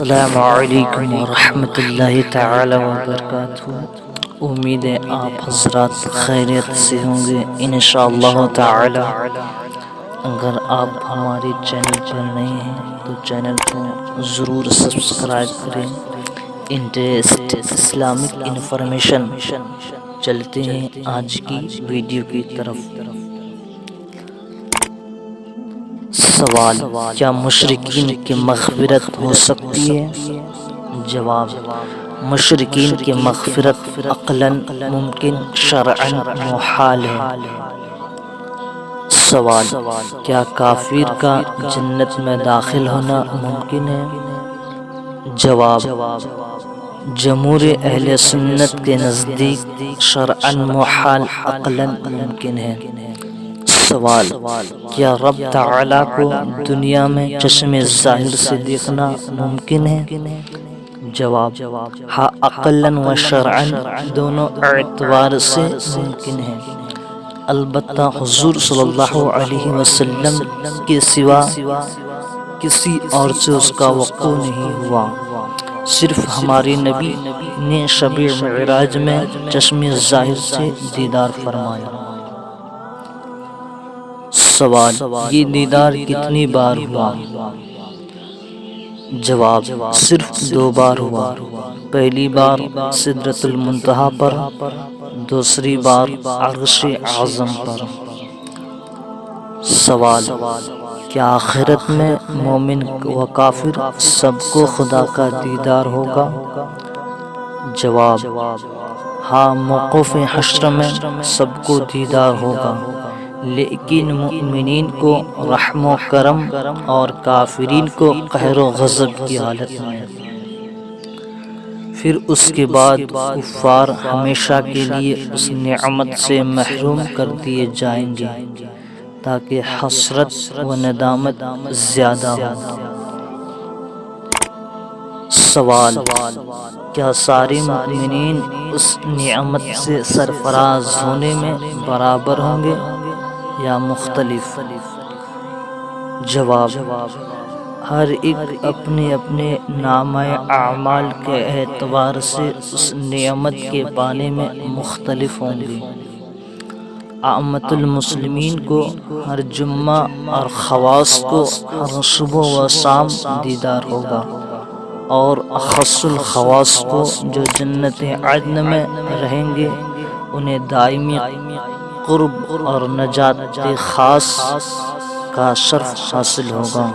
السلام علیکم ورحمۃ اللہ تعالی وبرکاتہ۔ امید ہے آپ حضرات خیریت سے ہوں گے انشاءاللہ تعالی۔ اگر آپ ہمارے چینل پر نئے ہیں تو چینل کو ضرور سبسکرائب کریں۔ Interest Islamic information. چلتے ہیں آج کی ویڈیو کی طرف۔ سوال: کیا مشرکین کی مغفرت ہو سکتی ہے؟ جواب: مشرکین کی مغفرت عقلاً ممکن، شرعاً محال ہے۔ سوال: کیا کافر کا جنت میں داخل ہونا ممکن ہے؟ جواب: جمہور اہل سنت کے نزدیک شرعاً محال، عقلاً ممکن ہے۔ سوال: کیا رب تعالیٰ کو دنیا میں چشم ظاہر سے دیکھنا ممکن ہے؟ جواب: ہاں، عقلاً و شرعاً دونوں اعتبار سے ممکن ہے، البتہ حضور صلی اللہ علیہ وسلم کے سوا کسی اور سے اس کا وقوع نہیں ہوا۔ صرف ہمارے نبی نے شب معراج میں چشم ظاہر سے دیدار فرمایا۔ سوال: یہ دیدار کتنی بار ہوا؟ جواب: صرف 2 بار ہوا۔ پہلی بار سدرۃ المنتہا پر، دوسری بار عرش اعظم پر۔ سوال: کیا آخرت میں مومن و کافر سب کو خدا کا دیدار ہوگا؟ جواب: ہاں، موقف حشر میں سب کو دیدار ہوگا، لیکن مؤمنین کو رحم و کرم اور کافرین کو قہر و غضب کی حالت میں۔ پھر اس کے بعد کفار ہمیشہ کے لیے اس نعمت سے محروم کر دیے جائیں گے تاکہ حسرت و ندامت زیادہ ہو۔ سوال: کیا سارے مؤمنین اس نعمت سے سرفراز ہونے میں برابر ہوں گے یا مختلف؟ جواب: ہر ایک اپنے اپنے نامہ اعمال کے اعتبار سے اس نعمت کے پانے میں مختلف ہوں گے۔ عامۃ المسلمین کو ہر جمعہ اور خواص کو ہر صبح و شام دیدار ہوگا، اور اخص الخواص کو جو جنت عدن میں رہیں گے انہیں دائمی قرب اور نجات خاص کا شرف حاصل ہوگا۔